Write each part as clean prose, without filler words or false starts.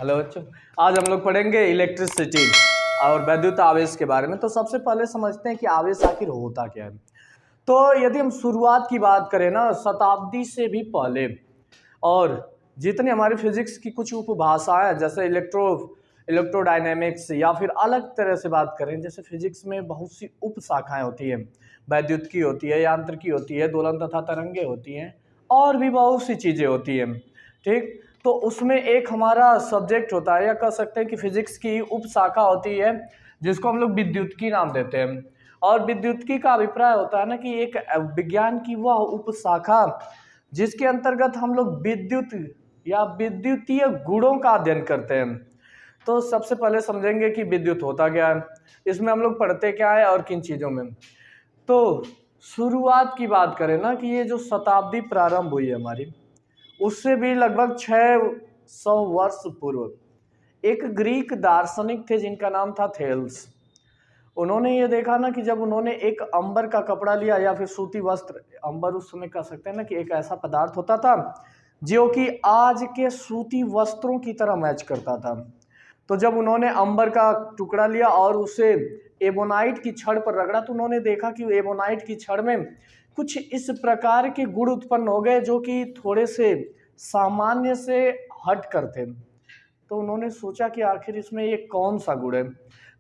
Hello बच्चों, आज हम लोग पढ़ेंगे इलेक्ट्रिसिटी और वैद्युत आवेश के बारे में। तो सबसे पहले समझते हैं कि आवेश आखिर होता क्या है। तो यदि हम शुरुआत की बात करें ना, शताब्दी से भी पहले, और जितनी हमारी फिजिक्स की कुछ उपभाषाएं जैसे इलेक्ट्रोडायनेमिक्स या फिर अलग तरह से बात करें, जैसे फिजिक्स में बहुत सी उप शाखाएं होती हैं, वैद्युत की होती है, यांत्रिकी होती है, दोलन तथा तरंगे होती हैं, और भी बहुत सी चीज़ें होती हैं। ठीक, तो उसमें एक हमारा सब्जेक्ट होता है, या कह सकते हैं कि फिजिक्स की उप शाखा होती है जिसको हम लोग विद्युत्की नाम देते हैं। और विद्युत्की का अभिप्राय होता है ना कि एक विज्ञान की वह उप शाखा जिसके अंतर्गत हम लोग विद्युत या विद्युतीय गुणों का अध्ययन करते हैं। तो सबसे पहले समझेंगे कि विद्युत होता क्या है, इसमें हम लोग पढ़ते क्या है और किन चीज़ों में। तो शुरुआत की बात करें ना कि ये जो शताब्दी प्रारंभ हुई है हमारी, उससे भी लगभग 600 वर्ष पूर्व एक ग्रीक दार्शनिक थे जिनका नाम था थेल्स। उन्होंने ये देखा ना कि जब उन्होंने एक अंबर का कपड़ा लिया या फिर सूती वस्त्र, अंबर उस समय कह सकते हैं ना कि एक ऐसा पदार्थ होता था जो कि आज के सूती वस्त्रों की तरह मैच करता था। तो जब उन्होंने अंबर का टुकड़ा लिया और उसे एबोनाइट की छड़ पर रगड़ा, तो उन्होंने देखा कि एबोनाइट की छड़ में कुछ इस प्रकार के गुण उत्पन्न हो गए जो कि थोड़े से सामान्य से हट कर थे। तो उन्होंने सोचा कि आखिर इसमें ये कौन सा गुण है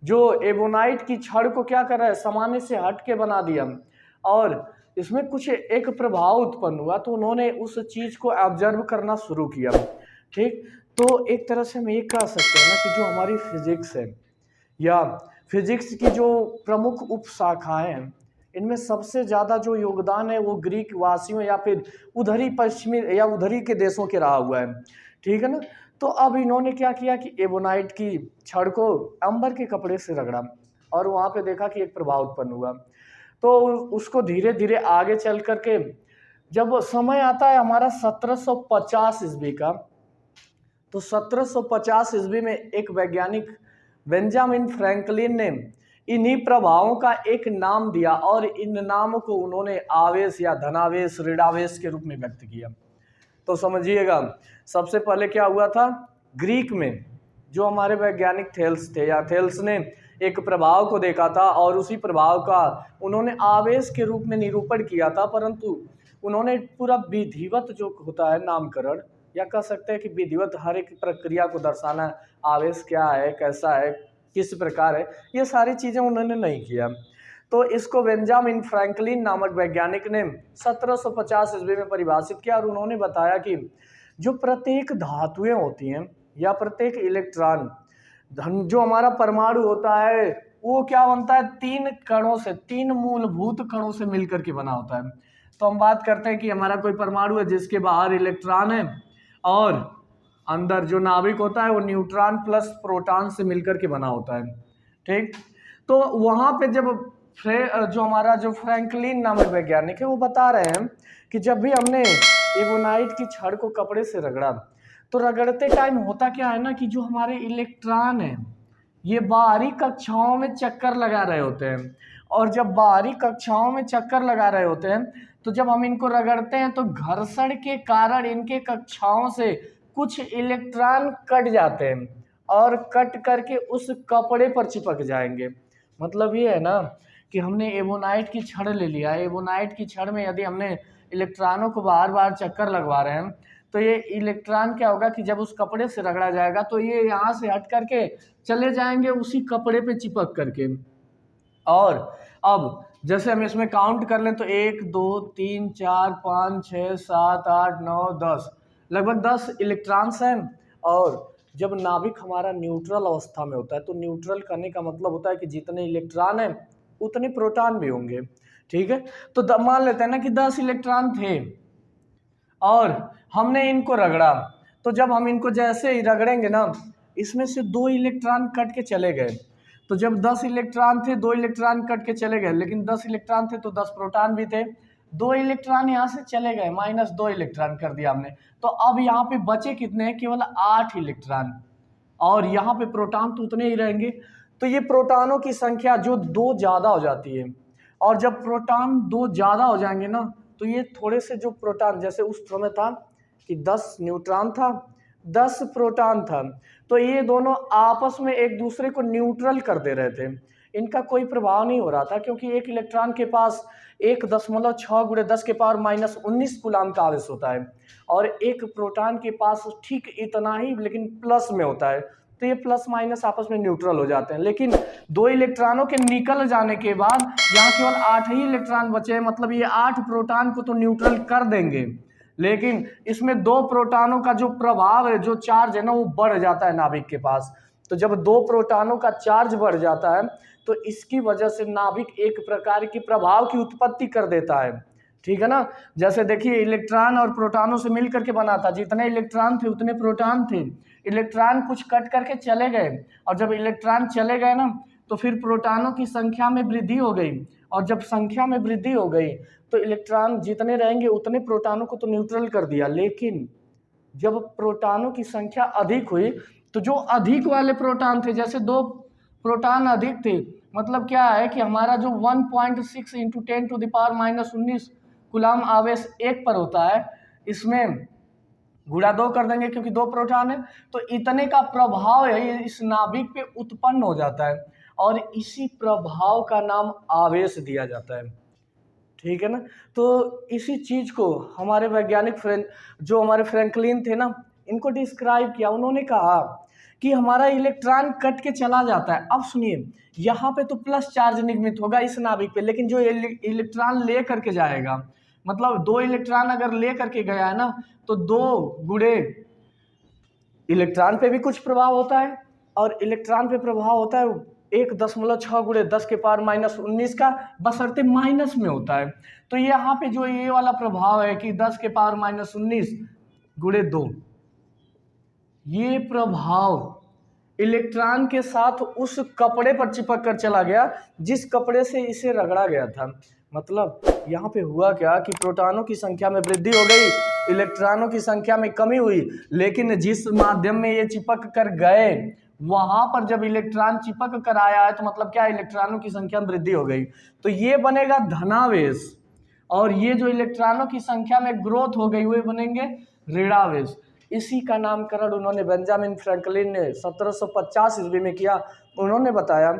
जो एबोनाइट की छड़ को क्या कर रहा है, सामान्य से हट के बना दिया, और इसमें कुछ एक प्रभाव उत्पन्न हुआ। तो उन्होंने उस चीज को ऑब्जर्व करना शुरू किया। ठीक, तो एक तरह से हम ये कह सकते हैं ना कि जो हमारी फिजिक्स है या फिजिक्स की जो प्रमुख उप शाखाएं हैं, इनमें सबसे ज़्यादा जो योगदान है वो ग्रीक वासियों या फिर उधरी पश्चिमी या उधरी के देशों के रहा हुआ है। ठीक है ना। तो अब इन्होंने क्या किया कि एबोनाइट की छड़ को अंबर के कपड़े से रगड़ा और वहाँ पे देखा कि एक प्रभाव उत्पन्न हुआ। तो उसको धीरे धीरे आगे चल करके जब समय आता है हमारा 1750 ईस्वी का, तो 1750 ईस्वी में एक वैज्ञानिक बेंजामिन फ्रैंकलिन ने इन्हीं प्रभावों का एक नाम दिया और इन नामों को उन्होंने आवेश या धनावेश, ऋणावेश के रूप में व्यक्त किया। तो समझिएगा, सबसे पहले क्या हुआ था, ग्रीक में जो हमारे वैज्ञानिक थेल्स थे या थेल्स ने एक प्रभाव को देखा था और उसी प्रभाव का उन्होंने आवेश के रूप में निरूपण किया था, परंतु उन्होंने पूरा विधिवत जो होता है नामकरण, या कह सकते हैं कि विधिवत हर एक प्रक्रिया को दर्शाना, आवेश क्या है, कैसा है, किस प्रकार है, ये सारी चीज़ें उन्होंने नहीं किया। तो इसको बेंजामिन फ्रैंकलिन नामक वैज्ञानिक ने 1750 ईस्वी में परिभाषित किया और उन्होंने बताया कि जो प्रत्येक धातुएं होती हैं या प्रत्येक इलेक्ट्रॉन, जो हमारा परमाणु होता है, वो क्या बनता है, 3 कणों से, 3 मूलभूत कणों से मिलकर के बना होता है। तो हम बात करते हैं कि हमारा कोई परमाणु है जिसके बाहर इलेक्ट्रॉन है और अंदर जो नाभिक होता है वो न्यूट्रॉन प्लस प्रोटॉन से मिलकर के बना होता है। ठीक, तो वहाँ पे जब जो हमारा जो फ्रैंकलिन नामक वैज्ञानिक है वो बता रहे हैं कि जब भी हमने एबोनाइट की छड़ को कपड़े से रगड़ा, तो रगड़ते टाइम होता क्या है ना कि जो हमारे इलेक्ट्रॉन हैं ये बाहरी कक्षाओं में चक्कर लगा रहे होते हैं, और जब बाहरी कक्षाओं में चक्कर लगा रहे होते हैं तो जब हम इनको रगड़ते हैं तो घर्षण के कारण इनके कक्षाओं से कुछ इलेक्ट्रॉन कट जाते हैं और कट करके उस कपड़े पर चिपक जाएंगे। मतलब ये है ना कि हमने एबोनाइट की छड़ ले लिया, एबोनाइट की छड़ में यदि हमने इलेक्ट्रॉनों को बार बार चक्कर लगवा रहे हैं तो ये इलेक्ट्रॉन क्या होगा कि जब उस कपड़े से रगड़ा जाएगा तो ये यहाँ से हट करके चले जाएंगे उसी कपड़े पे चिपक करके। और अब जैसे हम इसमें काउंट कर लें तो 1 2 3 4 5 6 7 8 9 10, लगभग 10 इलेक्ट्रॉन्स हैं। और जब नाभिक हमारा न्यूट्रल अवस्था में होता है, तो न्यूट्रल करने का मतलब होता है कि जितने इलेक्ट्रॉन हैं उतने प्रोटॉन भी होंगे। ठीक है, तो मान लेते हैं ना कि 10 इलेक्ट्रॉन थे और हमने इनको रगड़ा, तो जब हम इनको जैसे ही रगड़ेंगे ना, इसमें से 2 इलेक्ट्रॉन कट के चले गए। तो जब 10 इलेक्ट्रॉन थे, 2 इलेक्ट्रॉन कट के चले गए, लेकिन 10 इलेक्ट्रॉन थे तो 10 प्रोटॉन भी थे, 2 इलेक्ट्रॉन यहाँ से चले गए, -2 इलेक्ट्रॉन कर दिया हमने। तो अब यहाँ पे बचे कितने हैं, केवल 8 इलेक्ट्रॉन, और यहाँ पे प्रोटॉन तो उतने ही रहेंगे। तो ये प्रोटॉनों की संख्या जो 2 ज़्यादा हो जाती है, और जब प्रोटॉन 2 ज़्यादा हो जाएंगे ना, तो ये थोड़े से जो प्रोटॉन, जैसे उस समय था कि 10 न्यूट्रॉन था, 10 प्रोटॉन था। तो ये दोनों आपस में एक दूसरे को न्यूट्रल कर दे रहे थे, इनका कोई प्रभाव नहीं हो रहा था, क्योंकि एक इलेक्ट्रॉन के पास 1.6 × 10⁻⁻19 कूलाम का आवेश होता है और एक प्रोटॉन के पास ठीक इतना ही लेकिन प्लस में होता है। तो ये प्लस माइनस आपस में न्यूट्रल हो जाते हैं। लेकिन 2 इलेक्ट्रॉनों के निकल जाने के बाद यहाँ केवल 8 ही इलेक्ट्रॉन बचे हैं, मतलब ये 8 प्रोटॉन को तो न्यूट्रल कर देंगे, लेकिन इसमें 2 प्रोटॉनों का जो प्रभाव है, जो चार्ज है ना, वो बढ़ जाता है नाभिक के पास। तो जब 2 प्रोटॉनों का चार्ज बढ़ जाता है तो इसकी वजह से नाभिक एक प्रकार की प्रभाव की उत्पत्ति कर देता है, ठीक है ना। जैसे देखिए इलेक्ट्रॉन और प्रोटॉनों से मिल करके बना था, जितने इलेक्ट्रॉन थे उतने प्रोटॉन थे। इलेक्ट्रॉन कुछ कट करके चले गए और जब इलेक्ट्रॉन चले गए ना तो फिर प्रोटॉनों की संख्या में वृद्धि हो गई, और जब संख्या में वृद्धि हो गई तो इलेक्ट्रॉन जितने रहेंगे उतने प्रोटॉनों को तो न्यूट्रल कर दिया। लेकिन जब प्रोटॉनों की संख्या अधिक हुई तो जो अधिक वाले प्रोटॉन थे, जैसे 2 प्रोटॉन अधिक थे, मतलब क्या है कि हमारा जो 1.6 × 10⁻⁻19 कूलाम आवेश एक पर होता है, इसमें गुणा 2 कर देंगे क्योंकि 2 प्रोटॉन है, तो इतने का प्रभाव है इस नाभिक पे उत्पन्न हो जाता है और इसी प्रभाव का नाम आवेश दिया जाता है, ठीक है ना। तो इसी चीज को हमारे वैज्ञानिक जो हमारे फ्रैंकलिन थे ना, इनको डिस्क्राइब किया। उन्होंने कहा कि हमारा इलेक्ट्रॉन कट के चला जाता है। अब सुनिए, यहाँ पे तो प्लस चार्ज निर्मित होगा इस नाभिक पे, लेकिन जो इलेक्ट्रॉन ले करके जाएगा, मतलब 2 इलेक्ट्रॉन अगर ले करके गया है ना, तो 2 गुणे इलेक्ट्रॉन पे भी कुछ प्रभाव होता है और इलेक्ट्रॉन पे प्रभाव होता है 1.6 × 10⁻⁻19 का, बशर्ते माइनस में होता है। तो यहाँ पे जो ये वाला प्रभाव है कि 10⁻⁻19 × 2, ये प्रभाव इलेक्ट्रॉन के साथ उस कपड़े पर चिपक कर चला गया जिस कपड़े से इसे रगड़ा गया था। मतलब यहाँ पे हुआ क्या कि प्रोटॉनों की संख्या में वृद्धि हो गई, इलेक्ट्रॉनों की संख्या में कमी हुई, लेकिन जिस माध्यम में ये चिपक कर गए वहां पर जब इलेक्ट्रॉन चिपक कर आया है तो मतलब क्या, इलेक्ट्रॉनों की संख्या में वृद्धि हो गई, तो ये बनेगा धनावेश, और ये जो इलेक्ट्रॉनों की संख्या में ग्रोथ हो गई वे बनेंगे ऋणावेश। इसी का नामकरण उन्होंने बेंजामिन फ्रैंकलिन ने 1750 ईस्वी में किया। उन्होंने बताया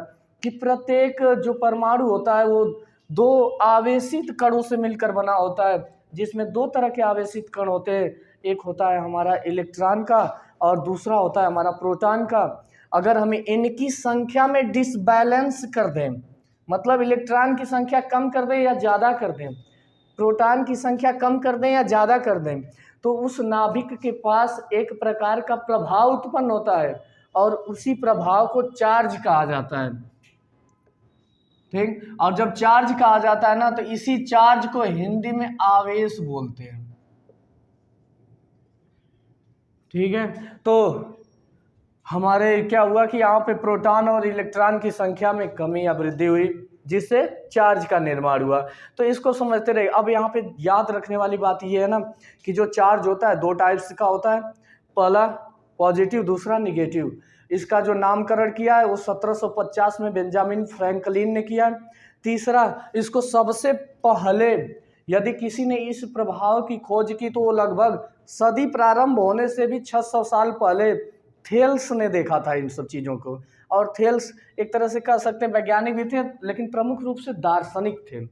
कि प्रत्येक जो परमाणु होता है वो 2 आवेशित कणों से मिलकर बना होता है, जिसमें 2 तरह के आवेशित कण होते हैं, एक होता है हमारा इलेक्ट्रॉन का और दूसरा होता है हमारा प्रोटॉन का। अगर हमें इनकी संख्या में डिसबैलेंस कर दें, मतलब इलेक्ट्रॉन की संख्या कम कर दें या ज़्यादा कर दें, प्रोटॉन की संख्या कम कर दें या ज़्यादा कर दें, तो उस नाभिक के पास एक प्रकार का प्रभाव उत्पन्न होता है और उसी प्रभाव को चार्ज कहा जाता है, ठीक। और जब चार्ज कहा जाता है ना, तो इसी चार्ज को हिंदी में आवेश बोलते हैं, ठीक है। तो हमारे क्या हुआ कि यहाँ पे प्रोटॉन और इलेक्ट्रॉन की संख्या में कमी या वृद्धि हुई, जिससे चार्ज का निर्माण हुआ। तो इसको समझते रहे। अब यहाँ पे याद रखने वाली बात ये है ना कि जो चार्ज होता है 2 टाइप्स का होता है, पहला पॉजिटिव, दूसरा निगेटिव। इसका जो नामकरण किया है वो 1750 में बेंजामिन फ्रैंकलिन ने किया है। तीसरा, इसको सबसे पहले यदि किसी ने इस प्रभाव की खोज की तो वो लगभग सदी प्रारंभ होने से भी 600 साल पहले थेल्स ने देखा था इन सब चीज़ों को। और थेल्स एक तरह से कह सकते हैं वैज्ञानिक भी थे, लेकिन प्रमुख रूप से दार्शनिक थे,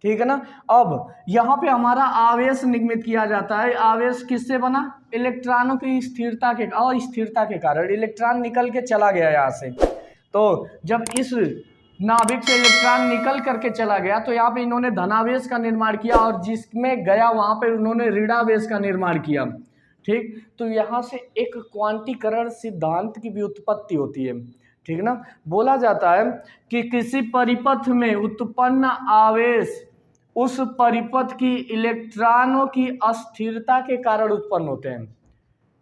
ठीक है ना। अब यहाँ पे हमारा आवेश निर्मित किया जाता है। आवेश किससे बना? इलेक्ट्रॉनों की स्थिरता के और स्थिरता के कारण इलेक्ट्रॉन निकल के चला गया यहाँ से। तो जब इस नाभिक से इलेक्ट्रॉन निकल करके चला गया तो यहाँ पे इन्होंने धनावेश का निर्माण किया और जिसमें गया वहाँ पे उन्होंने ऋणावेश का निर्माण किया, ठीक। तो यहाँ से एक क्वांटीकरण सिद्धांत की भी उत्पत्ति होती है, ठीक ना। बोला जाता है कि किसी परिपथ में उत्पन्न आवेश उस परिपथ की इलेक्ट्रॉनों की अस्थिरता के कारण उत्पन्न होते हैं,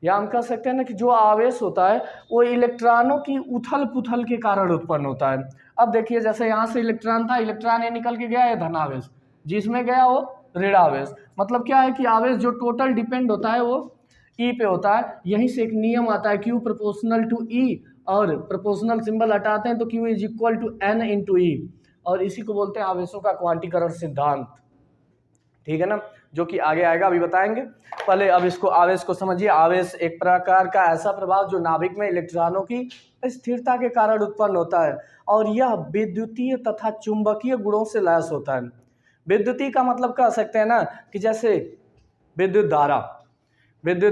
या हम कह सकते हैं ना कि जो आवेश होता है वो इलेक्ट्रॉनों की उथल पुथल के कारण उत्पन्न होता है। अब देखिए, जैसे यहाँ से इलेक्ट्रॉन था, इलेक्ट्रॉन ये निकल के गया है धनावेश, जिसमें गया वो ऋणावेश। मतलब क्या है कि आवेश जो टोटल डिपेंड होता है वो ई पे होता है। यहीं से एक नियम आता है Q प्रोपोर्शनल टू ई, और प्रोपोर्शनल सिंबल हटाते हैं तो Q is equal to N into e, और इसी को बोलते हैं आवेशों का क्वांटीकरण सिद्धांत, ठीक है ना। जो कि आगे आएगा, अभी बताएंगे। पहले अब इसको आवेश को समझिए। आवेश एक प्रकार का ऐसा प्रभाव जो नाभिक में इलेक्ट्रॉनों की स्थिरता के कारण उत्पन्न होता है और यह विद्युतीय तथा चुंबकीय गुणों से लैस होता है। विद्युतीय का मतलब कह सकते हैं ना कि जैसे विद्युत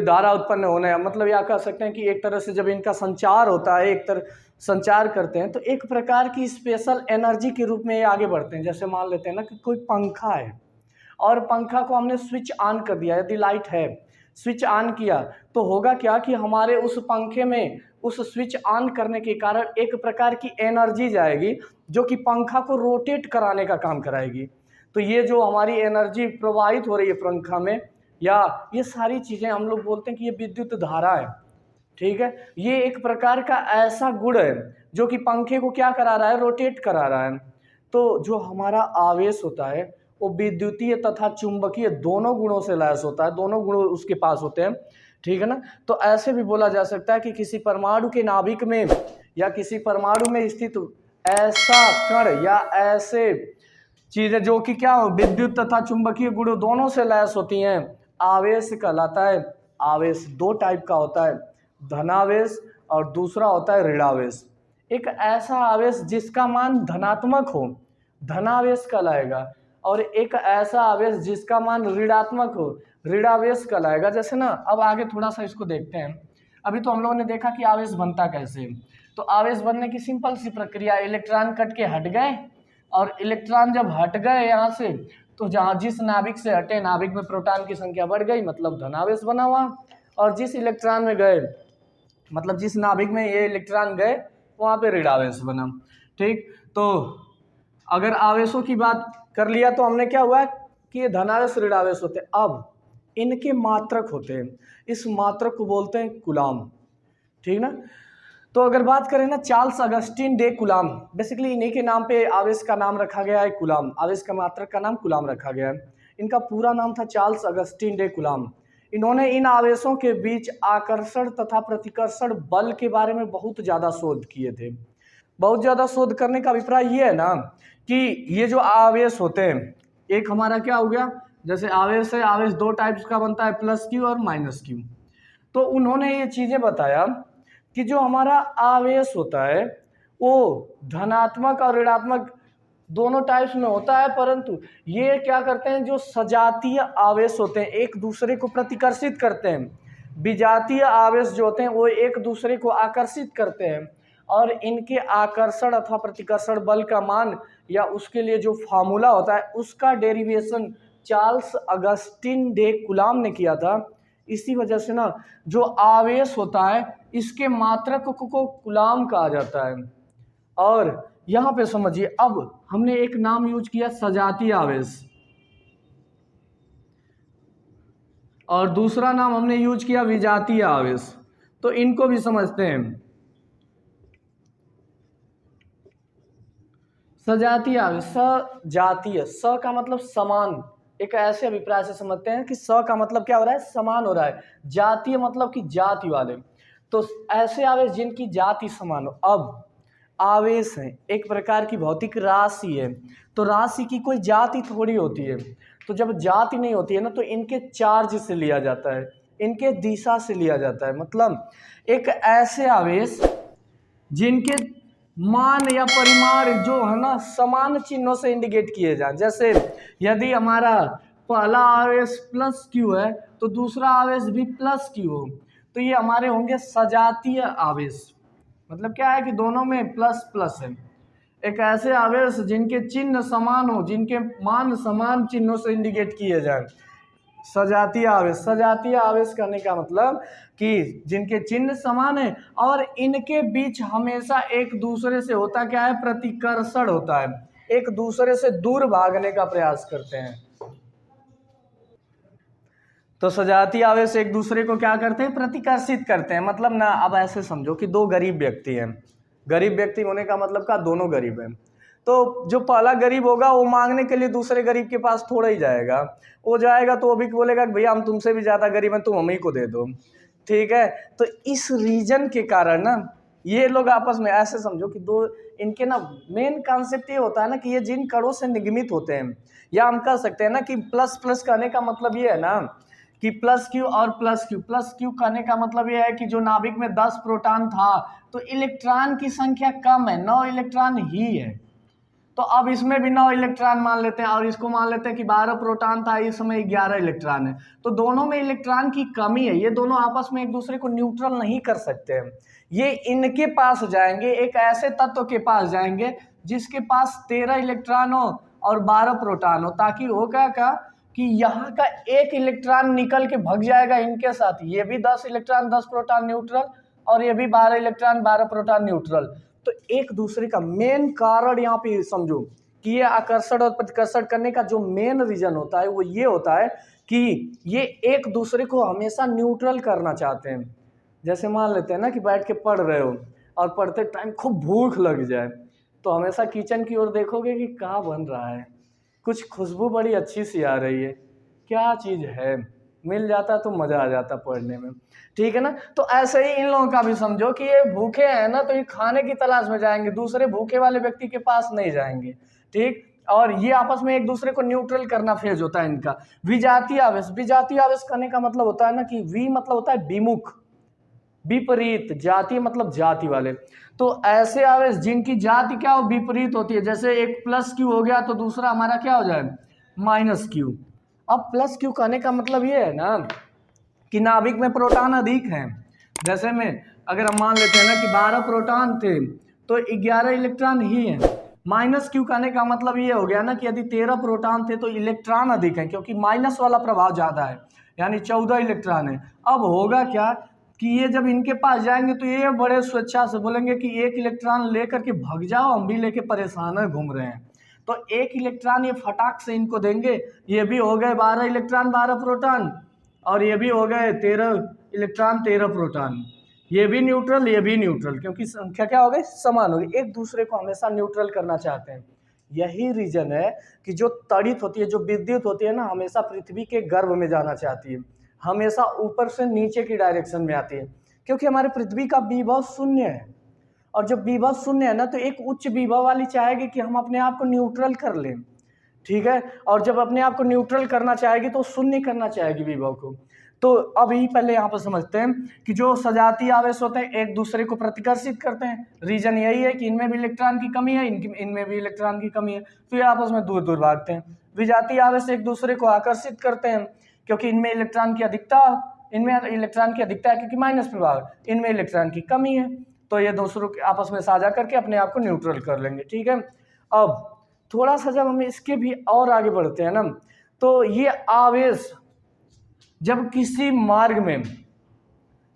धारा उत्पन्न होने, मतलब यह कह सकते हैं कि एक तरह से जब इनका संचार होता है, एक तरह संचार करते हैं तो एक प्रकार की स्पेशल एनर्जी के रूप में ये आगे बढ़ते हैं। जैसे मान लेते हैं ना कि कोई पंखा है और पंखा को हमने स्विच ऑन कर दिया, यदि लाइट है स्विच ऑन किया तो होगा क्या कि हमारे उस पंखे में उस स्विच ऑन करने के कारण एक प्रकार की एनर्जी जाएगी जो कि पंखा को रोटेट कराने का काम कराएगी। तो ये जो हमारी एनर्जी प्रवाहित हो रही है पंखा में, या ये सारी चीज़ें हम लोग बोलते हैं कि ये विद्युत धारा है। ठीक है, ये एक प्रकार का ऐसा गुण है जो कि पंखे को क्या करा रहा है, रोटेट करा रहा है। तो जो हमारा आवेश होता है वो विद्युतीय तथा चुंबकीय दोनों गुणों से लैस होता है, दोनों गुण उसके पास होते हैं। ठीक है ना। तो ऐसे भी बोला जा सकता है कि किसी परमाणु के नाभिक में या किसी परमाणु में स्थित ऐसा कण या ऐसे चीजें जो कि क्या हो, विद्युत तथा चुंबकीय गुण दोनों से लैस होती हैं, आवेश कहलाता है। आवेश दो टाइप का होता है, धनावेश और दूसरा होता है ऋणावेश। एक ऐसा आवेश जिसका मान धनात्मक हो, धनावेश कहलाएगा, और एक ऐसा आवेश जिसका मान ऋणात्मक हो, ऋणावेश कहलाएगा। जैसे ना अब आगे थोड़ा सा इसको देखते हैं। अभी तो हम लोगों ने देखा कि आवेश बनता कैसे। तो आवेश बनने की सिंपल सी प्रक्रिया, इलेक्ट्रॉन कट के हट गए और इलेक्ट्रॉन जब हट गए यहाँ से तो जहाँ जिस नाभिक से हटे नाभिक में प्रोटॉन की संख्या बढ़ गई, मतलब धनावेश बना हुआ। और जिस इलेक्ट्रॉन में गए, मतलब जिस नाभिक में ये इलेक्ट्रॉन गए वहाँ पे ऋणावेश बना। ठीक, तो अगर आवेशों की बात कर लिया तो हमने क्या हुआ कि ये धनावेश ऋणावेश होते हैं। अब इनके मात्रक होते हैं, इस मात्रक को बोलते हैं कूलाम। ठीक ना। तो अगर बात करें ना Charles Augustine day coulomb, basically इन्हीं के नाम पे आवेश का नाम रखा गया है कूलाम, आवेश का मात्रक का नाम कूलाम रखा गया है। इनका पूरा नाम था चार्ल्स अगस्टिन डे कूलाम। इन्होंने इन आवेशों के बीच आकर्षण तथा प्रतिकर्षण बल के बारे में बहुत ज़्यादा शोध किए थे। बहुत ज़्यादा शोध करने का अभिप्राय ये है ना कि ये जो आवेश होते हैं, एक हमारा क्या हो गया, जैसे आवेश है, आवेश दो टाइप्स का बनता है, प्लस क्यू और माइनस क्यू। तो उन्होंने ये चीज़ें बताया कि जो हमारा आवेश होता है वो धनात्मक और ऋणात्मक दोनों टाइप्स में होता है, परंतु ये क्या करते हैं, जो सजातीय आवेश होते हैं एक दूसरे को प्रतिकर्षित करते हैं। विजातीय आवेश जो होते हैं वो एक दूसरे को आकर्षित करते हैं, और इनके आकर्षण अथवा प्रतिकर्षण बल का मान या उसके लिए जो फार्मूला होता है उसका derivation Charles Augustine day coulomb ने किया था। इसी वजह से ना जो आवेश होता है इसके मात्रक को कूलाम कहा जाता है। और यहाँ पे समझिए, अब हमने एक नाम यूज किया सजातीय आवेश और दूसरा नाम हमने यूज किया विजातीय आवेश। तो इनको भी समझते हैं। सजातीय आवेश, सजातीय, स का मतलब समान, एक ऐसे अभिप्राय से समझते हैं कि स का मतलब क्या हो रहा है, समान हो रहा है। जातीय मतलब कि जाति वाले, तो ऐसे आवेश जिनकी जाति समान हो। अब आवेश है एक प्रकार की भौतिक राशि है, तो राशि की कोई जाति थोड़ी होती है। तो जब जाति नहीं होती है ना तो इनके चार्ज से लिया जाता है, इनके दिशा से लिया जाता है। मतलब एक ऐसे आवेश जिनके मान या परिमाण जो है ना समान चिन्हों से इंडिकेट किए जाए। जैसे यदि हमारा पहला आवेश प्लस क्यू है तो दूसरा आवेश भी प्लस क्यू हो, तो ये हमारे होंगे सजातीय आवेश। मतलब क्या है कि दोनों में प्लस प्लस है। एक ऐसे आवेश जिनके चिन्ह समान हो, जिनके मान समान चिन्हों से इंडिकेट किए जाए, सजातीय आवेश। सजातीय आवेश करने का मतलब कि जिनके चिन्ह समान है और इनके बीच हमेशा एक दूसरे से होता क्या है, प्रतिकर्षण होता है, एक दूसरे से दूर भागने का प्रयास करते हैं। तो सजातीय आवेश एक दूसरे को क्या करते हैं, प्रतिकर्षित करते हैं। मतलब ना अब ऐसे समझो कि दो गरीब व्यक्ति हैं, गरीब व्यक्ति होने का मतलब का दोनों गरीब हैं। तो जो पहला गरीब होगा वो मांगने के लिए दूसरे गरीब के पास थोड़ा ही जाएगा, वो जाएगा तो वो भी बोलेगा कि भैया हम तुमसे भी ज़्यादा गरीब हैं, तुम हम ही को दे दो। ठीक है, तो इस रीजन के कारण ना ये लोग आपस में ऐसे समझो कि दो इनके ना मेन कॉन्सेप्ट ये होता है ना कि ये जिन कणों से निगमित होते हैं, या हम कह सकते हैं ना कि प्लस प्लस कहने का मतलब ये है ना कि प्लस क्यू और प्लस क्यू कहने का मतलब ये है कि जो नाभिक में 10 प्रोटॉन था तो इलेक्ट्रॉन की संख्या कम है, 9 इलेक्ट्रॉन ही है। तो अब इसमें भी 9 इलेक्ट्रॉन मान लेते हैं और इसको मान लेते हैं कि 12 प्रोटॉन था, इस समय 11 इलेक्ट्रॉन है। तो दोनों में इलेक्ट्रॉन की कमी है, ये दोनों आपस में एक दूसरे को न्यूट्रल नहीं कर सकते हैं। ये इनके पास जाएंगे, एक ऐसे तत्व के पास जाएंगे जिसके पास 13 इलेक्ट्रॉन हो और 12 प्रोटॉन हो, ताकि हो क्या कि यहाँ का एक इलेक्ट्रॉन निकल के भग जाएगा इनके साथ, ये भी 10 इलेक्ट्रॉन 10 प्रोटॉन न्यूट्रल और ये भी 12 इलेक्ट्रॉन 12 प्रोटॉन न्यूट्रल। तो एक दूसरे का मेन कारण यहाँ पे समझो कि ये आकर्षण और प्रतिकर्षण करने का जो मेन रीजन होता है वो ये होता है कि ये एक दूसरे को हमेशा न्यूट्रल करना चाहते हैं। जैसे मान लेते हैं ना कि बैठ के पढ़ रहे हो और पढ़ते टाइम खूब भूख लग जाए, तो हमेशा किचन की ओर देखोगे कि क्या बन रहा है, कुछ खुशबू बड़ी अच्छी सी आ रही है, क्या चीज़ है, मिल जाता तो मज़ा आ जाता पढ़ने में, ठीक है ना। तो ऐसे ही इन लोगों का भी समझो कि ये भूखे हैं ना तो ये खाने की तलाश में जाएंगे, दूसरे भूखे वाले व्यक्ति के पास नहीं जाएंगे, ठीक। और ये आपस में एक दूसरे को न्यूट्रल करना फेज होता है इनका। विजातीय आवेश, विजातीय आवेश करने का मतलब होता है ना कि वी मतलब होता है विमुख, विपरीत, जातीय मतलब जाति वाले। तो ऐसे आवेश जिनकी जाति क्या हो, विपरीत होती है, जैसे एक प्लस क्यू हो गया तो दूसरा हमारा क्या हो जाए, माइनस क्यू। अब प्लस क्यू कहने का मतलब ये है ना कि नाभिक में प्रोटॉन अधिक हैं। जैसे में अगर हम मान लेते हैं ना कि 12 प्रोटॉन थे तो 11 इलेक्ट्रॉन ही हैं। माइनस क्यू कहने का मतलब ये हो गया ना कि यदि 13 प्रोटॉन थे तो इलेक्ट्रॉन अधिक है, क्योंकि माइनस वाला प्रभाव ज़्यादा है, यानी 14 इलेक्ट्रॉन है। अब होगा क्या कि ये जब इनके पास जाएंगे तो ये बड़े स्वेच्छा से बोलेंगे कि एक इलेक्ट्रॉन लेकर के भग जाओ, हम भी लेके परेशान है, घूम रहे हैं। तो एक इलेक्ट्रॉन ये फटाक से इनको देंगे, ये भी हो गए 12 इलेक्ट्रॉन 12 प्रोटॉन और ये भी हो गए 13 इलेक्ट्रॉन 13 प्रोटॉन, ये भी न्यूट्रल ये भी न्यूट्रल, क्योंकि संख्या क्या हो गई, समान हो गई। एक दूसरे को हमेशा न्यूट्रल करना चाहते हैं। यही रीजन है कि जो तड़ित होती है, जो विद्युत होती है ना, हमेशा पृथ्वी के गर्भ में जाना चाहती है, हमेशा ऊपर से नीचे की डायरेक्शन में आती है, क्योंकि हमारे पृथ्वी का विभव शून्य है। और जब विभव शून्य है ना तो एक उच्च विभव वाली चाहेगी कि हम अपने आप को न्यूट्रल कर लें, ठीक है। और जब अपने आप को न्यूट्रल करना चाहेगी तो शून्य करना चाहेगी विभव को। तो अभी पहले यहाँ पर समझते हैं कि जो सजातीय आवेश होते हैं एक दूसरे को प्रतिकर्षित करते हैं। रीजन यही है कि इनमें भी इलेक्ट्रॉन की कमी है, इनमें भी इलेक्ट्रॉन की कमी है, तो ये आपस में दूर दूर भागते हैं। विजातीय आवेश एक दूसरे को आकर्षित करते हैं, क्योंकि इनमें इलेक्ट्रॉन की अधिकता, इनमें इलेक्ट्रॉन की अधिकता है क्योंकि माइनस प्रभाव, इनमें इलेक्ट्रॉन की कमी है, तो ये दूसरों के आपस में साझा करके अपने आप को न्यूट्रल कर लेंगे, ठीक है। अब थोड़ा सा जब हम इसके भी और आगे बढ़ते हैं ना, तो ये आवेश जब किसी मार्ग में,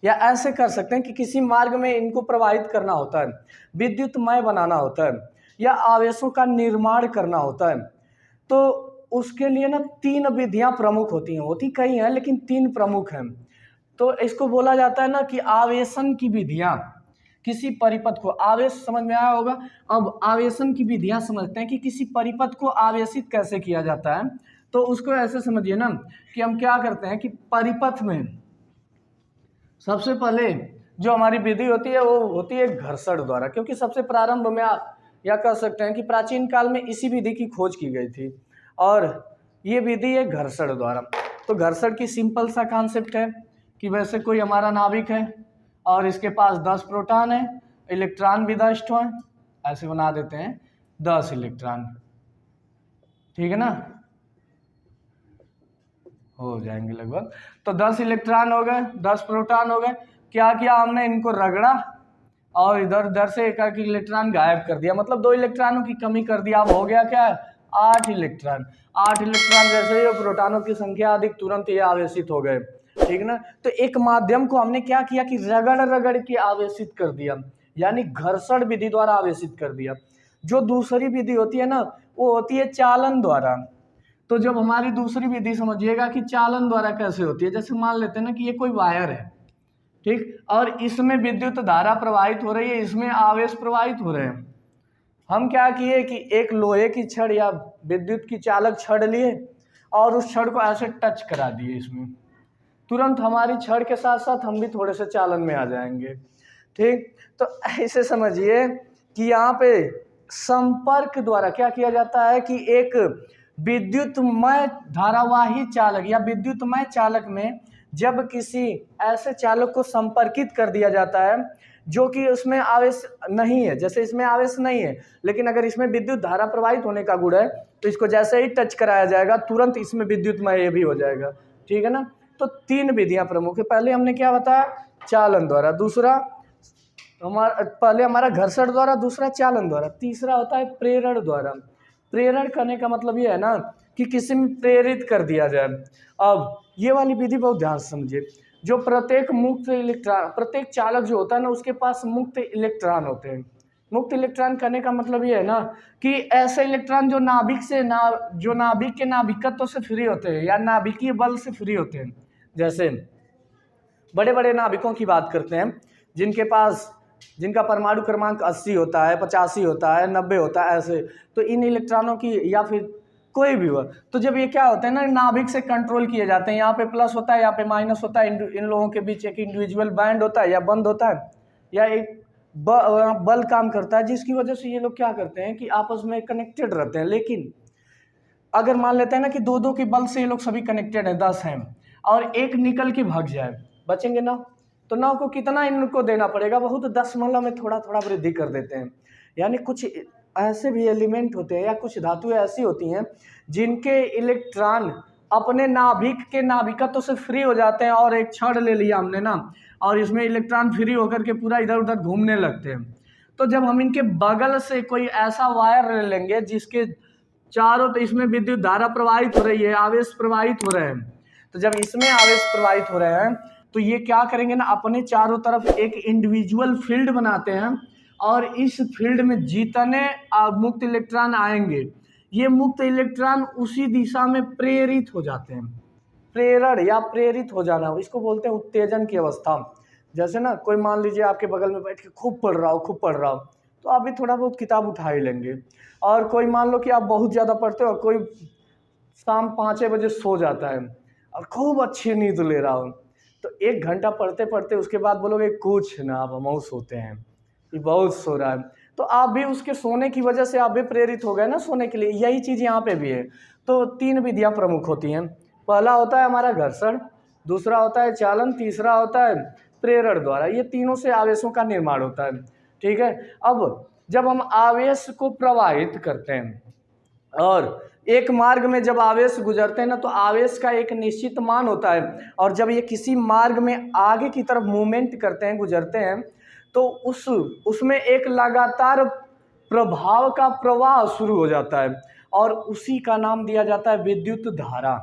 या ऐसे कर सकते हैं कि किसी मार्ग में इनको प्रवाहित करना होता है, विद्युतमय बनाना होता है, या आवेशों का निर्माण करना होता है, तो उसके लिए ना 3 विधियां प्रमुख होती हैं, होती कई हैं लेकिन 3 प्रमुख हैं। तो इसको बोला जाता है ना कि आवेशन की विधियां। किसी परिपथ को, आवेश समझ में आया होगा। अब आवेशन की विधियां समझते हैं कि किसी परिपथ को आवेशित कैसे किया जाता है। तो उसको ऐसे समझिए ना कि हम क्या करते हैं कि परिपथ में सबसे पहले जो हमारी विधि होती है वो होती है घर्षण द्वारा, क्योंकि सबसे प्रारंभ में या कह सकते हैं कि प्राचीन काल में इसी विधि की खोज की गई थी, और ये विधि है घर्षण द्वारा। तो घर्षण की सिंपल सा कॉन्सेप्ट है कि वैसे कोई हमारा नाभिक है और इसके पास 10 प्रोटॉन है, इलेक्ट्रॉन भी 10 है, ऐसे बना देते हैं 10 इलेक्ट्रॉन, ठीक है ना, हो जाएंगे लगभग। तो 10 इलेक्ट्रॉन हो गए, 10 प्रोटॉन हो गए। क्या किया हमने, इनको रगड़ा और इधर उधर से एक एक इलेक्ट्रॉन गायब कर दिया, मतलब 2 इलेक्ट्रॉनों की कमी कर दिया। अब हो गया क्या, 8 इलेक्ट्रॉन। 8 इलेक्ट्रॉन जैसे ही प्रोटॉनों की संख्या अधिक, तुरंत ये आवेशित हो गए, ठीक ना। तो एक माध्यम को हमने क्या किया कि रगड़ रगड़ के आवेशित कर दिया, यानी घर्षण विधि द्वारा आवेशित कर दिया। जो दूसरी विधि होती है ना वो होती है चालन द्वारा। तो जब हमारी दूसरी विधि समझिएगा कि चालन द्वारा कैसे होती है, जैसे मान लेते हैं ना कि ये कोई वायर है, ठीक, और इसमें विद्युत धारा प्रवाहित हो रही है, इसमें आवेश प्रवाहित हो रहे हैं। हम क्या किए कि एक लोहे की छड़ या विद्युत की चालक छड़ लिए और उस छड़ को ऐसे टच करा दिए इसमें, तुरंत हमारी छड़ के साथ साथ हम भी थोड़े से चालन में आ जाएंगे। ठीक, तो ऐसे समझिए कि यहाँ पे संपर्क द्वारा क्या किया जाता है कि एक विद्युतमय धारावाही चालक या विद्युतमय चालक में जब किसी ऐसे चालक को संपर्कित कर दिया जाता है जो कि उसमें आवेश नहीं है, जैसे इसमें आवेश नहीं है लेकिन अगर इसमें विद्युत धारा प्रवाहित होने का गुण है तो इसको जैसे ही टच कराया जाएगा तुरंत इसमें विद्युतमय भी हो जाएगा। ठीक है ना। तो 3 विधियां प्रमुख है। पहले हमने क्या बताया, चालन द्वारा, दूसरा पहले हमारा घर्षण द्वारा, दूसरा चालन द्वारा, तीसरा होता है प्रेरण द्वारा। प्रेरण करने का मतलब ये है ना कि किसी में प्रेरित कर दिया जाए। अब ये वाली विधि बहुत ध्यान से समझिए। जो प्रत्येक मुक्त इलेक्ट्रॉन, प्रत्येक चालक जो होता है ना उसके पास मुक्त इलेक्ट्रॉन होते हैं। मुक्त इलेक्ट्रॉन करने का मतलब ये है ना कि ऐसे इलेक्ट्रॉन जो नाभिक से जो नाभिक के नाभिकत्व से फ्री होते हैं या नाभिकीय बल से फ्री होते हैं। जैसे बड़े बड़े नाभिकों की बात करते हैं जिनका परमाणु क्रमांक 80 होता है, 85 होता है, 90 होता है, ऐसे तो इन इलेक्ट्रॉनों की या फिर कोई भी हो तो जब ये क्या होता है ना नाभिक से कंट्रोल किए जाते हैं, यहाँ पे प्लस होता है, यहाँ पे माइनस होता है, इन लोगों के बीच एक इंडिविजुअल बैंड होता है या बंद होता है या एक बल काम करता है जिसकी वजह से ये लोग क्या करते हैं कि आपस में कनेक्टेड रहते हैं। लेकिन अगर मान लेते हैं ना कि दो दो के बल से ये लोग सभी कनेक्टेड हैं, 10 हैं, और एक निकल के भाग जाए, बचेंगे 9, तो 9 को कितना इनको देना पड़ेगा, बहुत 10 में थोड़ा थोड़ा वृद्धि कर देते हैं। यानी कुछ ऐसे भी एलिमेंट होते हैं या कुछ धातुएं ऐसी होती हैं जिनके इलेक्ट्रॉन अपने नाभिक के नाभिकत्व से फ्री हो जाते हैं और एक छड़ ले लिया हमने ना और इसमें इलेक्ट्रॉन फ्री होकर के पूरा इधर उधर घूमने लगते हैं। तो जब हम इनके बगल से कोई ऐसा वायर ले लेंगे जिसके चारों तो इसमें विद्युत धारा प्रवाहित हो रही है, आवेश प्रवाहित हो रहे हैं, तो जब इसमें आवेश प्रवाहित हो रहे हैं तो ये क्या करेंगे ना अपने चारों तरफ एक इंडिविजुअल फील्ड बनाते हैं और इस फील्ड में जितने मुक्त इलेक्ट्रॉन आएंगे ये मुक्त इलेक्ट्रॉन उसी दिशा में प्रेरित हो जाते हैं। प्रेरण या प्रेरित हो जाना इसको बोलते हैं उत्तेजन की अवस्था। जैसे ना कोई मान लीजिए आपके बगल में बैठ के खूब पढ़ रहा हो तो आप भी थोड़ा बहुत किताब उठा ही लेंगे, और कोई मान लो कि आप बहुत ज़्यादा पढ़ते हो और कोई शाम 5 बजे सो जाता है और खूब अच्छी नींद ले रहा हो तो 1 घंटा पढ़ते पढ़ते उसके बाद बोलोगे कुछ ना आप हम सोते हैं, ये बहुत सो रहा है, तो आप भी उसके सोने की वजह से आप भी प्रेरित हो गए ना सोने के लिए। यही चीज़ यहाँ पे भी है। तो 3 विधियाँ प्रमुख होती हैं। पहला होता है हमारा घर्षण, दूसरा होता है चालन, तीसरा होता है प्रेरण द्वारा। ये तीनों से आवेशों का निर्माण होता है। ठीक है। अब जब हम आवेश को प्रवाहित करते हैं और एक मार्ग में जब आवेश गुजरते हैं ना तो आवेश का एक निश्चित मान होता है, और जब ये किसी मार्ग में आगे की तरफ मूवमेंट करते हैं, गुजरते हैं, तो उसमें एक लगातार प्रभाव का प्रवाह शुरू हो जाता है और उसी का नाम दिया जाता है विद्युत धारा।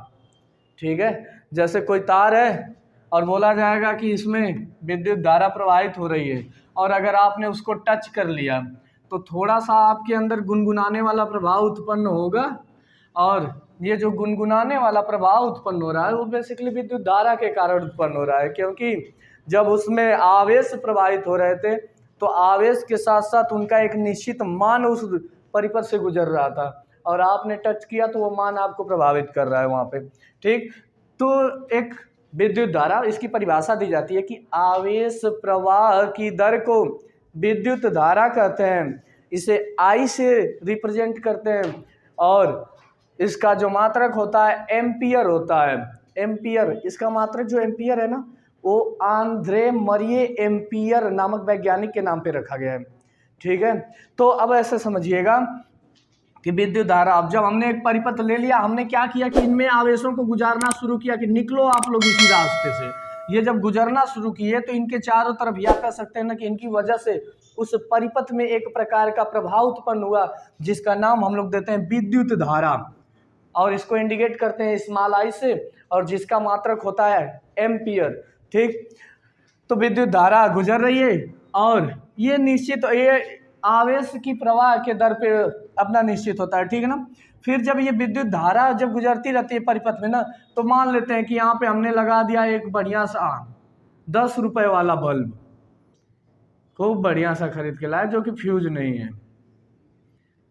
ठीक है। जैसे कोई तार है और बोला जाएगा कि इसमें विद्युत धारा प्रवाहित हो रही है, और अगर आपने उसको टच कर लिया तो थोड़ा सा आपके अंदर गुनगुनाने वाला प्रभाव उत्पन्न होगा, और ये जो गुनगुनाने वाला प्रभाव उत्पन्न हो रहा है वो बेसिकली विद्युत धारा के कारण उत्पन्न हो रहा है, क्योंकि जब उसमें आवेश प्रवाहित हो रहे थे तो आवेश के साथ साथ उनका एक निश्चित मान उस परिपथ से गुजर रहा था और आपने टच किया तो वो मान आपको प्रभावित कर रहा है वहाँ पे। ठीक। तो एक विद्युत धारा, इसकी परिभाषा दी जाती है कि आवेश प्रवाह की दर को विद्युत धारा कहते हैं। इसे I से रिप्रेजेंट करते हैं और इसका जो मात्रक होता है एम्पियर होता है। एम्पियर, इसका मात्रक जो एम्पियर है ना वो आंद्रे मरिये एम्पियर नामक वैज्ञानिक के नाम पे रखा गया है। ठीक है। तो अब ऐसे समझिएगा कि विद्युत धारा, अब जब हमने एक परिपथ ले लिया, हमने क्या किया कि इनमें आवेशों को गुजारना शुरू किया कि निकलो आप लोग इसी रास्ते से। ये जब गुजरना शुरू किए तो इनके चारों तरफ या कह सकते हैं ना कि इनकी वजह से उस परिपथ में एक प्रकार का प्रभाव उत्पन्न हुआ जिसका नाम हम लोग देते हैं विद्युत धारा, और इसको इंडिकेट करते हैं स्मॉल I से, और जिसका मात्रक होता है एम्पियर। ठीक। तो विद्युत धारा गुजर रही है और ये निश्चित, ये आवेश की प्रवाह के दर पे अपना निश्चित होता है। ठीक है ना। फिर जब ये विद्युत धारा जब गुजरती रहती है परिपथ में ना तो मान लेते हैं कि यहाँ पे हमने लगा दिया एक बढ़िया सा 10 रुपए वाला बल्ब, खूब बढ़िया सा खरीद के लाया जो कि फ्यूज नहीं है।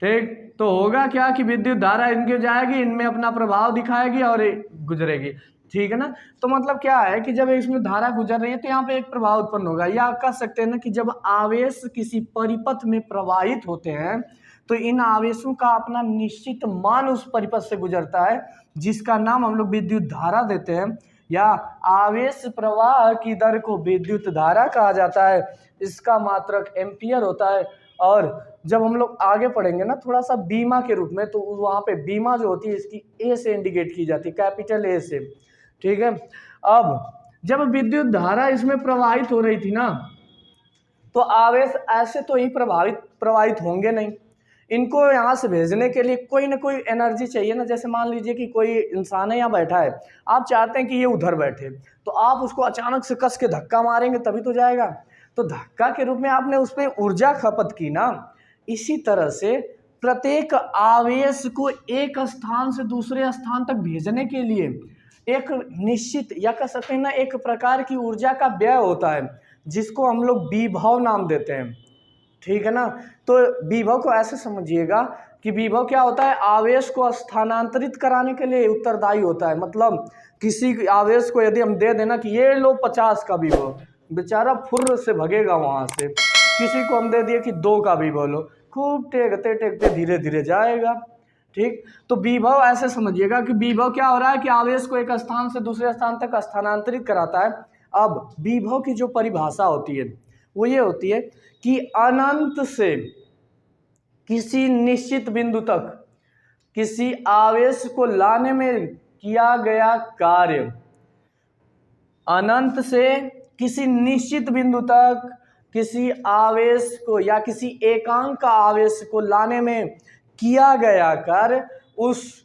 ठीक। तो होगा क्या कि विद्युत धारा इनके जाएगी, इनमें अपना प्रभाव दिखाएगी और गुजरेगी। ठीक है ना। तो मतलब क्या है कि जब इसमें धारा गुजर रही है तो यहाँ पे एक प्रभाव उत्पन्न होगा, या आप कह सकते हैं ना कि जब आवेश किसी परिपथ में प्रवाहित होते हैं तो इन आवेशों का अपना निश्चित मान उस परिपथ से गुजरता है, जिसका नाम हम लोग विद्युत धारा देते हैं, या आवेश प्रवाह की दर को विद्युत धारा कहा जाता है। इसका मात्रक एम्पियर होता है। और जब हम लोग आगे पढ़ेंगे ना थोड़ा सा बीमा के रूप में, तो वहाँ पे बीमा जो होती है इसकी ए से इंडिकेट की जाती है, कैपिटल ए से। ठीक है। अब जब विद्युत धारा इसमें प्रवाहित हो रही थी ना, तो आवेश ऐसे तो ही प्रवाहित होंगे नहीं, इनको यहाँ से भेजने के लिए कोई ना कोई एनर्जी चाहिए ना। जैसे मान लीजिए कि कोई इंसान है यहाँ बैठा है, आप चाहते हैं कि ये उधर बैठे, तो आप उसको अचानक से कस के धक्का मारेंगे तभी तो जाएगा, तो धक्का के रूप में आपने उस पर ऊर्जा खपत की ना। इसी तरह से प्रत्येक आवेश को एक स्थान से दूसरे स्थान तक भेजने के लिए एक निश्चित, या कह सकते हैं ना एक प्रकार की ऊर्जा का व्यय होता है, जिसको हम लोग विभव नाम देते हैं। ठीक है ना। तो विभव को ऐसे समझिएगा कि विभव क्या होता है, आवेश को स्थानांतरित कराने के लिए उत्तरदायी होता है। मतलब किसी आवेश को यदि हम दे देना कि ये लो 50 का विभव, बेचारा फुर्र से भगेगा वहां से। किसी को हम दे दिए कि 2 का विभव लो, खूब टेकते टेकते धीरे धीरे जाएगा। ठीक। तो विभव ऐसे समझिएगा कि विभव क्या हो रहा है कि आवेश को एक स्थान से दूसरे स्थान तक स्थानांतरित कराता है। अब विभव की जो परिभाषा होती है वो ये होती है कि अनंत से किसी निश्चित बिंदु तक किसी आवेश को लाने में किया गया कार्य, अनंत से किसी निश्चित बिंदु तक किसी आवेश को या किसी एकांक आवेश को लाने में किया गया कार्य उस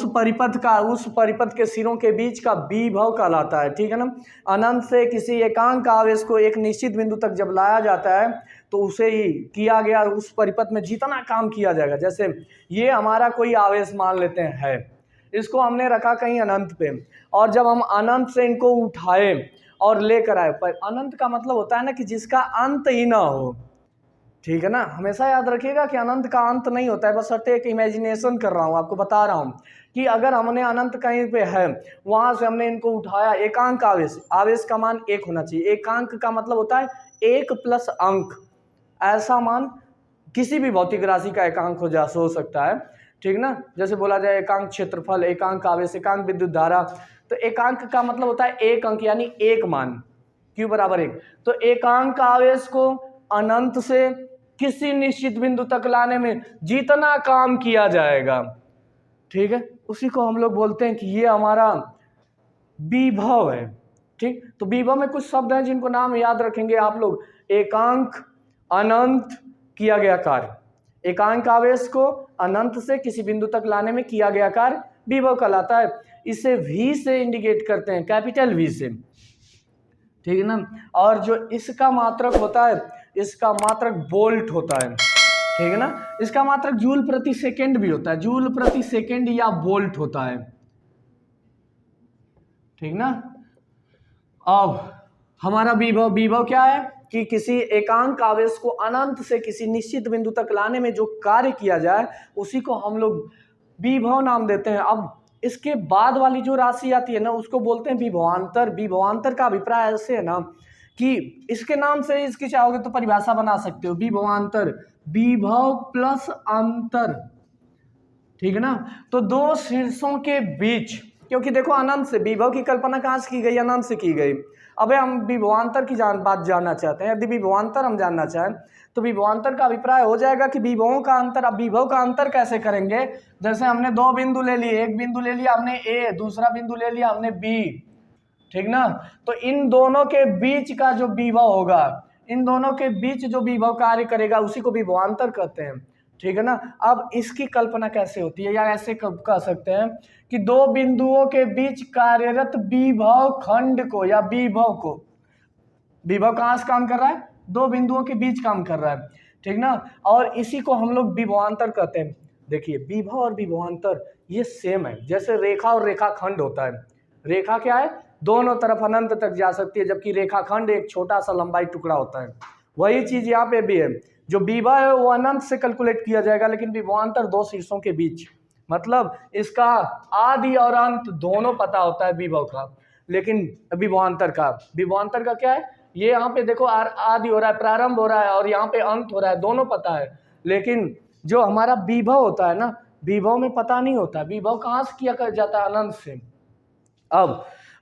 परिपथ के सिरों के बीच का विभव कहलाता है। ठीक है ना। अनंत से किसी एकांक आवेश को एक निश्चित बिंदु तक जब लाया जाता है तो उसे ही किया गया, उस परिपथ में जितना काम किया जाएगा। जैसे ये हमारा कोई आवेश मान लेते हैं, इसको हमने रखा कहीं अनंत पे, और जब हम अनंत से इनको उठाए और लेकर आए, पर अनंत का मतलब होता है ना कि जिसका अंत ही ना हो। ठीक है ना। हमेशा याद रखिएगा कि अनंत का अंत नहीं होता है, बस एक इमेजिनेशन कर रहा हूँ, आपको बता रहा हूँ कि अगर हमने अनंत कहीं पे है, वहां से हमने इनको उठाया, एकांक आवेश का मान 1 होना चाहिए। एकांक का मतलब होता है 1 प्लस अंक, ऐसा मान किसी भी भौतिक राशि का एकांक हो सकता है। ठीक ना। जैसे बोला जाए एकांक क्षेत्रफल, एकांक आवेश, एकांक विद्युत धारा, तो एकांक का मतलब होता है 1 अंक, यानी 1 मान, Q बराबर 1। तो एकांक आवेश को अनंत से किसी निश्चित बिंदु तक लाने में जितना काम किया जाएगा, ठीक है, उसी को हम लोग बोलते हैं कि ये हमारा विभव है। ठीक। तो विभव में कुछ शब्द हैं जिनको नाम याद रखेंगे आप लोग। एकांक, अनंत, किया गया कार्य। एकांक आवेश को अनंत से किसी बिंदु तक लाने में किया गया कार्य विभव कहलाता है। इसे V से इंडिकेट करते हैं, कैपिटल V से। ठीक है ना। और जो इसका मात्रक होता है, इसका मात्रक वोल्ट होता है। ठीक है ना। इसका मात्रक जूल प्रति सेकंड भी होता है, जूल प्रति सेकंड या वोल्ट होता है। ठीक ना। अब हमारा विभव क्या है कि किसी एकांक आवेश को अनंत से किसी निश्चित बिंदु तक लाने में जो कार्य किया जाए उसी को हम लोग विभव नाम देते हैं। अब इसके बाद वाली जो राशि आती है ना उसको बोलते हैं विभवांतर। विभवांतर का अभिप्राय ऐसे है ना कि इसके नाम से इसकी चाहोगे तो परिभाषा बना सकते हो, विभवांतर, विभव प्लस अंतर। ठीक है ना। तो दो शीर्षों के बीच, क्योंकि देखो अनंत से विभव की कल्पना कहाँ से की गई, अनंत से की गई। अबे हम विभवांतर की बात जानना चाहते हैं। यदि विभवांतर हम जानना चाहें तो विभवांतर का अभिप्राय हो जाएगा कि विभवों का अंतर। अब विभव का अंतर कैसे करेंगे, जैसे हमने 2 बिंदु ले लिए, एक बिंदु ले लिया हमने A, दूसरा बिंदु ले लिया हमने B। ठीक ना। तो इन दोनों के बीच का जो विभव होगा, इन दोनों के बीच जो विभव कार्य करेगा उसी को विभवांतर कहते हैं। ठीक है ना। अब इसकी कल्पना कैसे होती है, या ऐसे कह सकते हैं कि 2 बिंदुओं के बीच कार्यरत विभव खंड को, या विभव को, विभव कहाँ से काम कर रहा है, 2 बिंदुओं के बीच काम कर रहा है। ठीक ना। और इसी को हम लोग विभवांतर कहते हैं। देखिए विभव और विभवांतर ये सेम है, जैसे रेखा और रेखाखंड होता है। रेखा क्या है, दोनों तरफ अनंत तक जा सकती है, जबकि रेखाखंड एक छोटा सा लंबाई टुकड़ा होता है। वही चीज यहाँ पे भी है, जो विभव है वो अनंत से कैलकुलेट किया जाएगा, लेकिन विभवांतर 2 शीर्षों के बीच, मतलब इसका आदि और अंत दोनों पता होता है विभव का, लेकिन विभवांतर का क्या है, ये यहाँ पे देखो आदि हो रहा है, प्रारंभ हो रहा है, और यहाँ पे अंत हो रहा है, दोनों पता है। लेकिन जो हमारा विभव होता है ना, विभव में पता नहीं होता। विभव कहाँ से किया जाता है, अनंत से।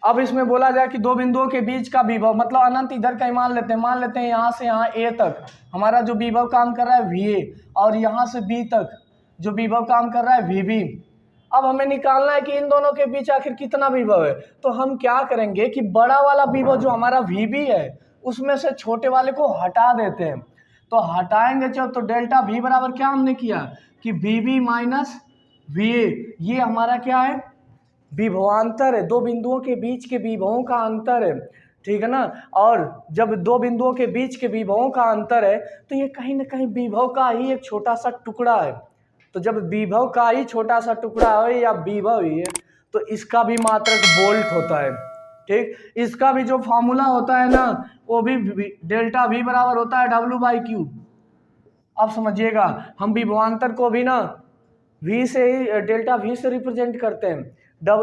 अब इसमें बोला जाए कि दो बिंदुओं के बीच का विभव, मतलब अनंत इधर कहीं मान लेते हैं यहाँ से यहाँ ए तक हमारा जो विभव काम कर रहा है VA, और यहाँ से B तक जो विभव काम कर रहा है VB। अब हमें निकालना है कि इन दोनों के बीच आखिर कितना विभव है। तो हम क्या करेंगे कि बड़ा वाला विभव जो हमारा VB है उसमें से छोटे वाले को हटा देते हैं। तो हटाएंगे जब, तो डेल्टा V बराबर क्या हमने किया कि VB माइनस VA, ये हमारा क्या है, विभवांतर है, दो बिंदुओं के बीच के विभवों का अंतर है, ठीक है ना। और जब दो बिंदुओं के बीच के विभवों का अंतर है तो ये कहीं ना कहीं विभव का ही एक छोटा सा टुकड़ा है। तो जब विभव का ही छोटा सा टुकड़ा है या विभव ही है तो इसका भी मात्रक वोल्ट होता है, ठीक। इसका भी जो फॉर्मूला होता है ना वो भी डेल्टा V बराबर होता है W/Q। अब समझिएगा, हम विभवांतर को भी ना V से ही, डेल्टा V से रिप्रेजेंट करते हैं।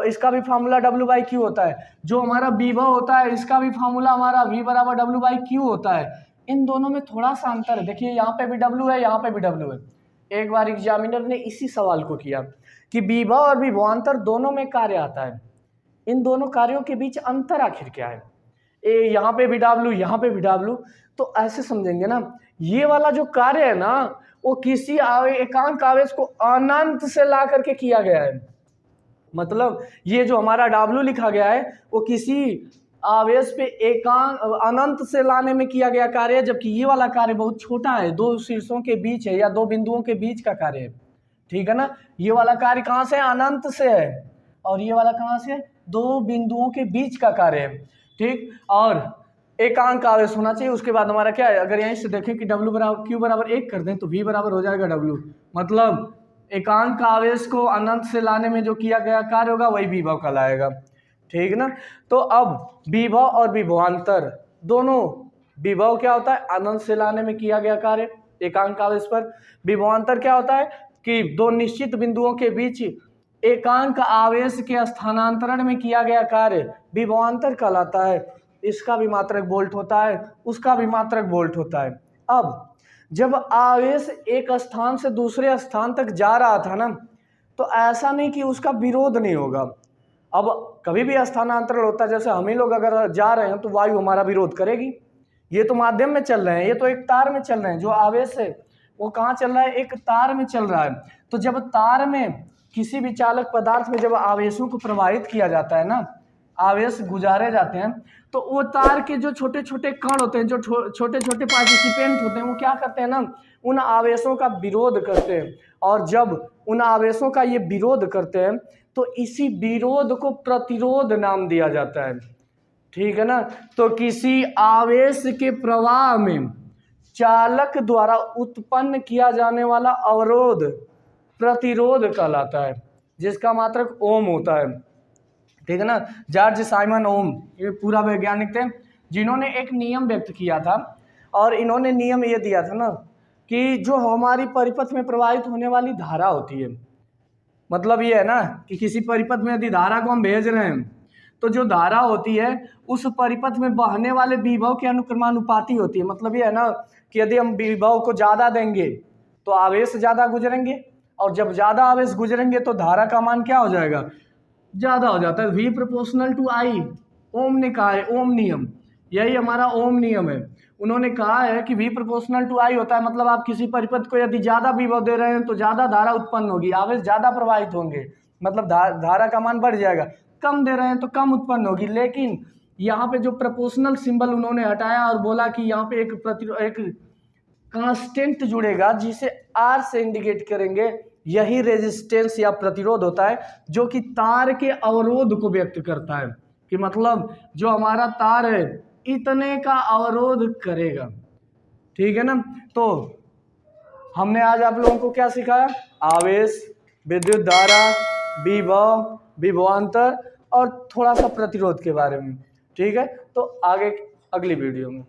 इसका भी फार्मूला W/Q होता है। जो हमारा विभव होता है इसका भी फार्मूला हमारा V बराबर W/Q होता है। इन दोनों में थोड़ा सा अंतर है, देखिए यहाँ पे भी W है, यहाँ पे भी W है। एक बार एग्जामिनर ने इसी सवाल को किया कि विभव और विभवांतर दोनों में कार्य आता है, इन दोनों कार्यों के बीच अंतर आखिर क्या है। यहाँ पे भी W, यहाँ पे भी W, तो ऐसे समझेंगे ना, ये वाला जो कार्य है ना वो किसी एकांक आवेश को अनंत से ला करके किया गया है। मतलब ये जो हमारा W लिखा गया है वो किसी आवेश पे एकांक अनंत से लाने में किया गया कार्य है, जबकि ये वाला कार्य बहुत छोटा है, दो शीर्षों के बीच है या दो बिंदुओं के बीच का कार्य है, ठीक है ना। ये वाला कार्य कहाँ से है, अनंत से है, और ये वाला कहाँ से है, दो बिंदुओं के बीच का कार्य है, ठीक। और एकांक आवेश होना चाहिए। उसके बाद हमारा क्या है, अगर यहीं से देखें कि Q बराबर 1 कर दें तो V बराबर हो जाएगा W। मतलब एकांक आवेश को अनंत से लाने में जो किया गया कार्य होगा वही विभव कहलाएगा, ठीक ना। तो अब विभव और विभवांतर दोनों, विभव क्या होता है, अनंत से लाने में किया गया कार्य एकांक आवेश पर। विभवांतर क्या होता है कि दो निश्चित बिंदुओं के बीच एकांक आवेश के स्थानांतरण में किया गया कार्य विभवांतर कहलाता है। इसका भी मात्रक वोल्ट होता है, उसका भी मात्रक वोल्ट होता है। अब जब आवेश एक स्थान से दूसरे स्थान तक जा रहा था ना तो ऐसा नहीं कि उसका विरोध नहीं होगा। अब कभी भी स्थानांतरण होता है, जैसे हम ही लोग अगर जा रहे हैं तो वायु हमारा विरोध करेगी। ये तो माध्यम में चल रहे हैं, ये तो एक तार में चल रहे हैं, जो आवेश है वो कहाँ चल रहा है, एक तार में चल रहा है। तो जब तार में किसी भी चालक पदार्थ में जब आवेशों को प्रवाहित किया जाता है ना, आवेश गुजारे जाते हैं, तो वो तार के जो छोटे छोटे कण होते हैं, जो छोटे छोटे पार्टिसिपेंट होते हैं, वो क्या करते हैं ना, उन आवेशों का विरोध करते हैं। और जब उन आवेशों का ये विरोध करते हैं तो इसी विरोध को प्रतिरोध नाम दिया जाता है, ठीक है ना। तो किसी आवेश के प्रवाह में चालक द्वारा उत्पन्न किया जाने वाला अवरोध प्रतिरोध कहलाता है, जिसका मात्रक ओम होता है, ठीक है ना। जॉर्ज साइमन ओम ये पूरा वैज्ञानिक थे जिन्होंने एक नियम व्यक्त किया था, और इन्होंने नियम ये दिया था ना कि जो हमारी परिपथ में प्रवाहित होने वाली धारा होती है, मतलब ये है ना कि किसी परिपथ में यदि धारा को हम भेज रहे हैं तो जो धारा होती है उस परिपथ में बहने वाले विभव के अनुक्रमानुपाती होती है। मतलब ये है ना कि यदि हम विभव को ज़्यादा देंगे तो आवेश ज़्यादा गुजरेंगे, और जब ज़्यादा आवेश गुजरेंगे तो धारा का मान क्या हो जाएगा, ज़्यादा हो जाता है। V प्रोपोर्शनल टू I ओम ने कहा है, ओम नियम, यही हमारा ओम नियम है। उन्होंने कहा है कि V प्रोपोर्शनल टू I होता है, मतलब आप किसी परिपथ को यदि ज़्यादा विभव दे रहे हैं तो ज़्यादा धारा उत्पन्न होगी, आवेश ज़्यादा प्रवाहित होंगे, मतलब धारा का मान बढ़ जाएगा। कम दे रहे हैं तो कम उत्पन्न होगी। लेकिन यहाँ पे जो प्रोपोर्शनल सिंबल उन्होंने हटाया और बोला कि यहाँ पे एक कांस्टेंट जुड़ेगा जिसे R से इंडिकेट करेंगे, यही रेजिस्टेंस या प्रतिरोध होता है जो कि तार के अवरोध को व्यक्त करता है, कि मतलब जो हमारा तार है इतने का अवरोध करेगा, ठीक है ना। तो हमने आज आप लोगों को क्या सिखाया, आवेश, विद्युत धारा, विभव, विभवांतर और थोड़ा सा प्रतिरोध के बारे में, ठीक है। तो आगे अगली वीडियो में